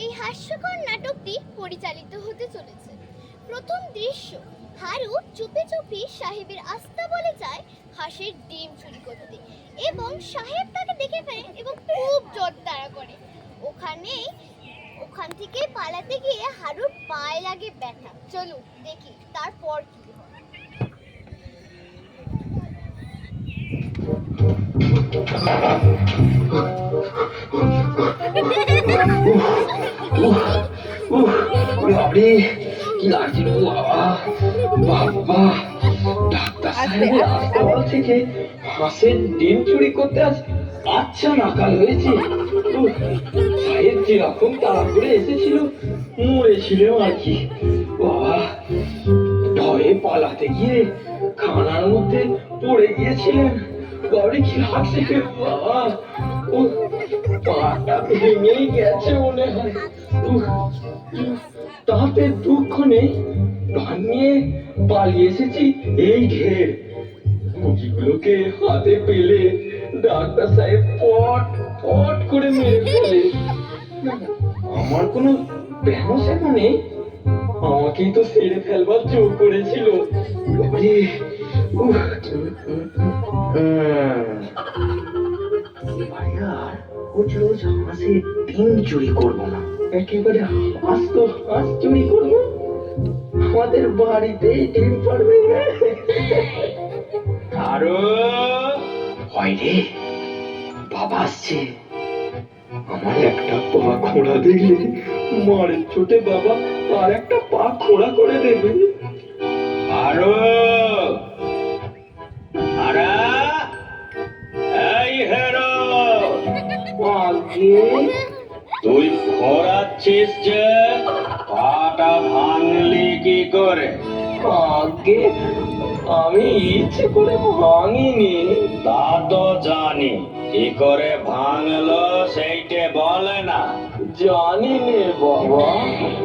এই হাস্যকর নাটকটি পরিচালিত হতে চলেছে। প্রথম দৃশ্য, হারু চুপি চুপি সাহেবের আস্তাবলে যায় হাঁসের ডিম চুরি করতে এবং সাহেব তাকে দেখে ফেলে এবং খুব জোর তাড়া করে। ওখান থেকে পালাতে গিয়ে হারুর পায়ে লাগে ব্যথা। চলুন দেখি তারপর কি হয়। বাবারে, কি লাগছে গো বাবা! বাবা, ডাক্তার সাহেবের আস্তাবল থেকে হাঁসের ডিম চুরি করতে আচ্ছা নাকাল হয়েছে। সাহেব যেরকম তাড়া করে এসেছিল মরেছিলেন আর কি। বাবা, ভয়ে পালাতে গিয়ে খানার মধ্যে পড়ে গিয়েছিলেন। বাবারে, কি লাগছে বাবা! ও পাটা ভেঙেই গেছে মনে হয়। তাতে দুঃখ নেই, প্রাণ নিয়ে পালিয়ে এসেছি এই ঢের। মুরগিগুলোকে হাতে পেলে ডাক্তার সাহেব পট পট করে মেরে ফেলে। আমার কোনো ব্যামো নেই, আমাকেই তো সেরে ফেলবার জোর করেছিল। এবারে আর রোজ রোজ হাঁসের ডিম চুরি করবো না। একেবারে হাঁস তো হাঁস চুরি করবো, আমাদের বাড়িতেই ডিম পারবে। আরো হয় রে, বাবা আসছে। আমার একটা পা খোঁড়া দেখলে মারের চোটে বাবা আর একটা পা খোঁড়া করে দেবে। আরো আরা, এই হেরো, আগে তুই খোঁড়াচ্ছিস যে, পাটা ভাঙলি কি করে? আগে আমি ইচ্ছে করে ভাঙিনি। তা তো জানি, কি করে ভাঙলো সেইটে বলে না। জানি নে বাবা।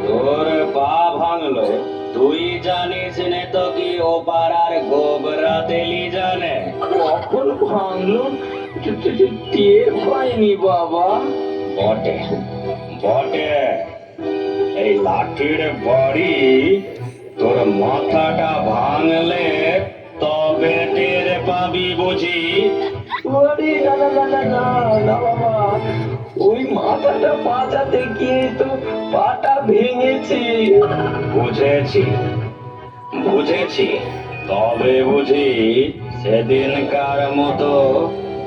তোর পা ভাঙলো তুই জানিস নে তো কি ও পাড়ার গোবরা তেলি জানে? কখন ভাঙলো টের পাইনি বাবা। বটে বটে, এই লাঠির বাড়ি তোর মাথাটা ভাঙলে তবে টের পাবি বুঝি। ওরে না না না না না না বাবা, ওই মাথাটা বাঁচাতে গিয়ে তো পাটা ভেঙেছি। বুঝেছি বুঝেছি, তবে বুঝি সেদিনকার মতো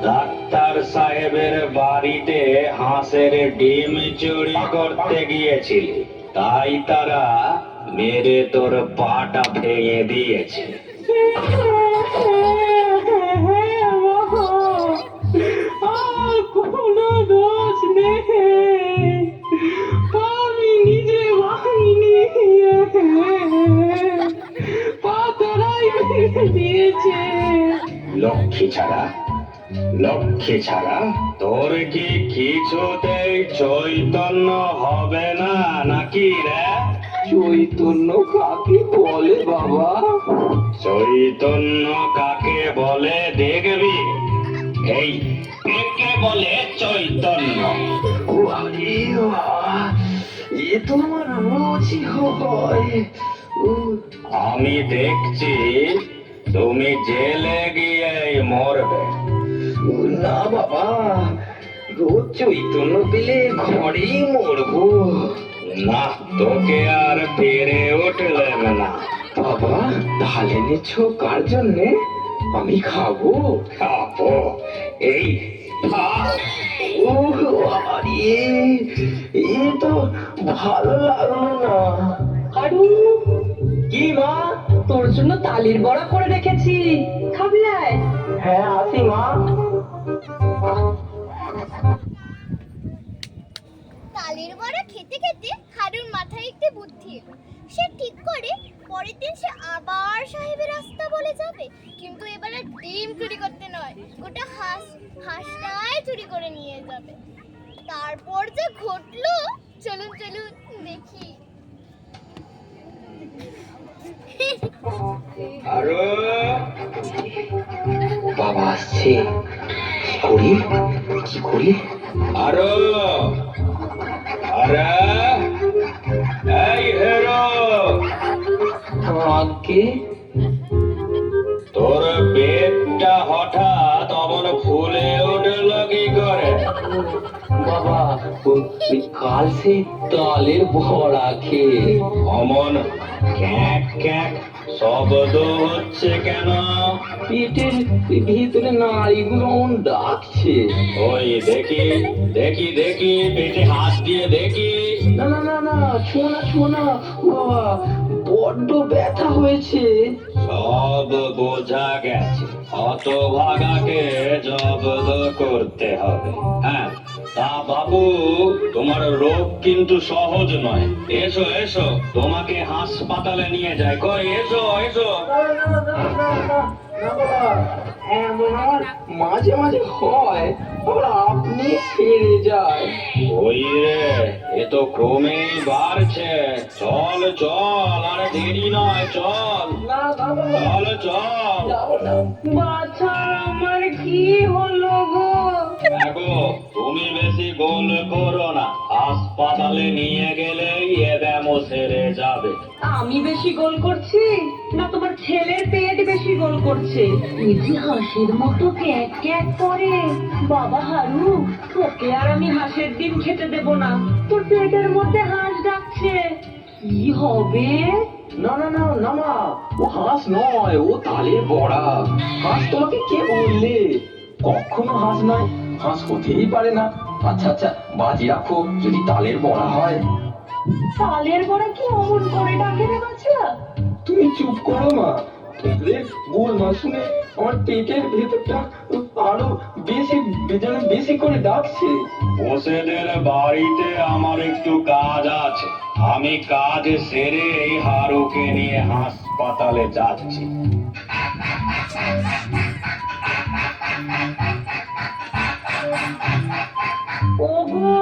ডাক্তার সাহেবের বাড়িতে হাঁসের ডিম চুরি করতে গিয়েছিলি, তাই তারা মেরে তোর পাটা ভেঙে দিয়েছে। কোনো দোষ নেই, আমি নিজে ভাঙিনি, পা তারাই ভেঙে দিয়েছে। লক্ষ্মী ছাড়া তোর কি কিছুতেই চৈতন্য হবে না নাকি রে? চৈতন্য কাকে বলে বাবা? চৈতন্য কাকে বলে দেখবি, এই একে বলে চৈতন্য। এ তো আমার রোজই হয়। আমি দেখছি তুমি জেলে গিয়ে মরবে। না বাবা, রোজ চৈতন্য পেলে ঘরেই মরবো। না, তোকে আর পেরে উঠলেন না। বাবা, ঢালে নিচ্ছ কার জন্যে? আমি খাবো। এই এ তো ভালো লাগলো না। আরু, কি মা? তোর জন্য তালির বড়া করে রেখেছি, খাবি আয়? হ্যাঁ, আসি মা। তালের বড়া খেতে খেতে হারুর মাথায় একটি বুদ্ধি এলো। সে ঠিক করে পরের দিন সে আবার সাহেবের আস্তাবলে যাবে, কিন্তু এবারে ডিম চুরি করতে নয়, গোটা হাঁসটাই চুরি করে নিয়ে যাবে। তারপর যে ঘটলো, চলুন চলুন দেখি। আরো বাবা আসছে, কি করি? আরো আরে কে? তোর পেটটা হঠাৎ অমন ফুলে উঠল কি করে? বাবা, ওই কাল সেই তালের বড়া খেয়ে অমন ক্যাক ক্যাক শব্দ হচ্ছে কেন? পেটের ভিতরে নাড়িগুলো অমন ডাকছে। ওই দেখি দেখি দেখি পেটে হাত দিয়ে দেখি। না না না না, ছোনা বাবা, বড্ড ব্যথা হয়েছে। সব বোঝা গেছে, হতভাগাকে জব্দ করতে হবে। হ্যাঁ, তা বাবু, তোমার রোগ কিন্তু সহজ নয়। এসো এসো, তোমাকে হাসপাতালে নিয়ে যায়। কই এসো এসো। এমন আমার মাঝে মাঝে হয়, আবার আপনি সেরে যায়। ওই রে, এ তো ক্রমেই বাড়ছে। চল চল, আর দেরি নয়, চল না না বাবা, চল চল। যাবো না। বাছা, আমার কি হলো গো? দেখো, তুমি বেশি গোল করো না, হাসপাতালে নিয়ে গেলেই এ ব্যামো সেরে যাবে। আমি বেশি গোল করছি না তোমার ছেলের পেট বেশি গোল করছে? এই যে হাঁসের মতো ক্যাক ক্যাক করে। বাবা হারু, তোকে আর আমি হাঁসের ডিম খেতে দেব না। তোর পেটের মধ্যে হাঁস ডাকছে, কি হবে? না না না না মা, ও হাঁস নয়, ও তালের বড়া। হাঁস তোমাকে কে বললে? কখনো হাঁস নয়, হাঁস হতেই পারে না। আচ্ছা আচ্ছা, বাজি রাখো, যদি তালের বড়া হয়। তালের বড়া কি অমন করে ডাকে রে বাছা? তুমি চুপ করো মা, তোদের গোলমাল শুনে আমার পেটের ভেতরটা আরো বেশি যেন বেশি করে ডাকছে। বসেদের বাড়িতে আমার একটু কাজ আছে, আমি কাজ সেরে এই হারুকে নিয়ে হাসপাতালে যাচ্ছি। ওগো,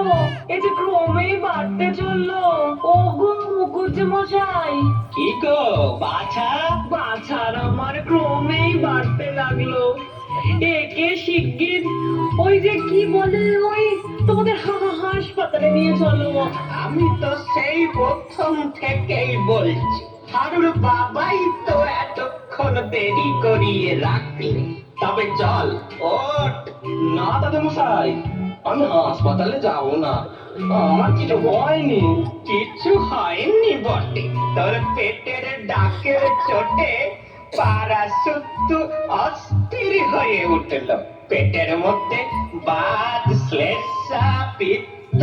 এই যে ক্রমেই বাড়তে চললো। ওগো মুকুজ্জ মশাই, কি গো বাছা? বাছার আমার ক্রমেই বাড়তে লাগলো। একে শিগগির ওই যে কি বলে, ওই তোমাদের হাসপাতালে নিয়ে চলো। আমি তো সেই প্রথম থেকেই বলছি, হারুর বাবাই তো এতক্ষণ দেরি করিয়ে রাখলে। তবে চল, ওঠ। না দাদা মশাই, আমি হাসপাতালে যাব না, আমার কিছু হয়নি। কিছু হয়নি বটে, তোর পেটের ডাকের চোটে পাড়া শুদ্ধ অস্থির হয়ে উঠল। পেটের মধ্যে বাত, শ্লেষা, পিত্ত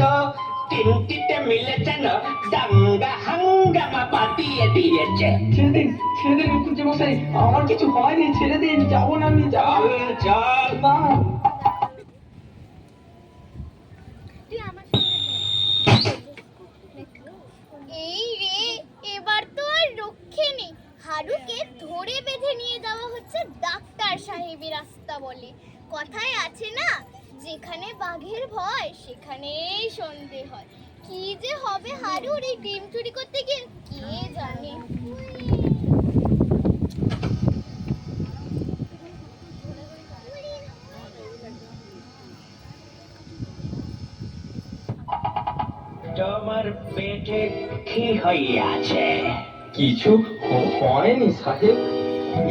তিনটিতে মিলে যেন দাঙ্গা হাঙ্গামা বাঁধিয়ে দিয়েছে। ছেড়ে দিন মুকুজ্জি মশাই, আমার কিছু হয়নি, ছেড়ে দিন, যাবো না আমি, চল চল। না। তুই আমার সাথে চল। এই রে, এবার তো আর রক্ষে নেই। হারুকে ধরে বেঁধে নিয়ে যাওয়া হচ্ছে ডাক্তার সাহেবী রাস্তা বলে। কথায় আছে না, যেখানে বাঘের ভয় সেখানেই সন্ধে হয়। কি যে হবে হারুর এই ডিম চুরি করতে গিয়ে, কে জানে। তোমার পেটে কি হইয়াছে? কিছু হয়নি সাহেব,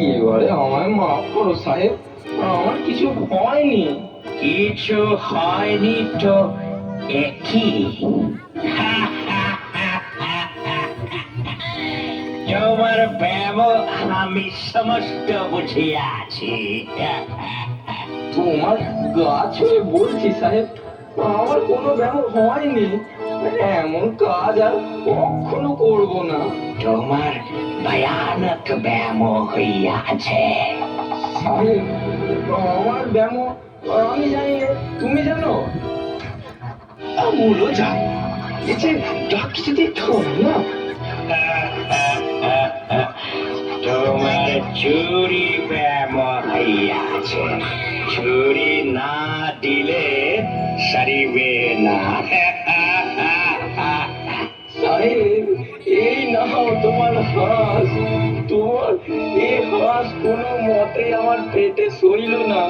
এবারে আমায় মাফ করো সাহেব, আমার কিছু হয়নি। কিছু হয়নি তো একই। তোমার ব্যামো আমি সমস্ত বুঝিয়াছি। তোমার গা ছুঁয়ে বলছি সাহেব, আমার কোনো ব্যায়াম হয়নি, এমন কাজ আর কখনো করবো না। তোমার ভয়ানক ব্যামো হইয়াছে। সাহেব, আমার ব্যায়াম আমি জানি না, তুমি জানো? আমুলও জানি, এতে ডাক্তার যদি না। তোমার চুরি ব্যামো হইয়াছে, চুরি না দিলে সারিবে না। সাহেব, এই নাও তোমার হাঁস। তোমার এই হাঁস কোনো মতে আমার পেটে সইল না,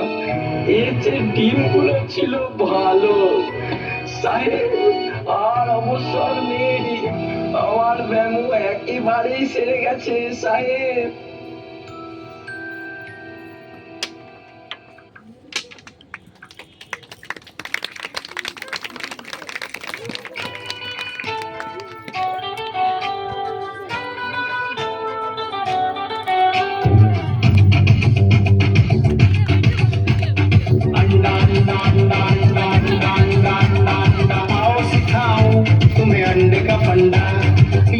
এর যে ডিমগুলো ছিল ভালো। সাহেব, আর অবসর নেই, আমার ব্যামো এক এবারেই সেরে গেছে সাহেব। अंडा अंडा अंडा अंडा अंडा अंडा अंडा अंडा आओ सिखाऊं तुम्हें अंडे का फंडा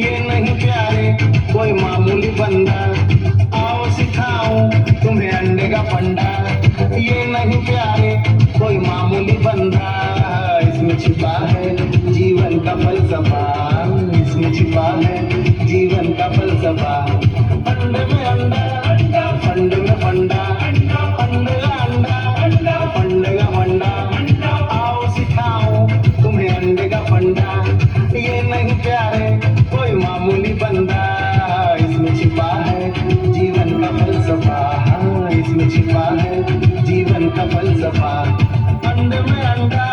ये नहीं प्यारे कोई मामूली बंदा आओ सिखाऊं तुम्हें अंडे का फंडा ये नहीं प्यारे कोई मामूली बंदा इसमें छिपा है जीवन का फलसफा इसमें छिपा है जीवन का फलसफा अंडे में अंडा अंडा फंडे में फंडा अंडा अंडे का अंडा अंडा फंडे का फंडा आओ सिखाऊं तुम्हें अंडे का फंडा ये नहीं प्यारे कोई मामूली बंदा इसमें छिपा है जीवन का फलसफा हाँ, इसमें छिपा है जीवन का फलसफा अंडे में अंडा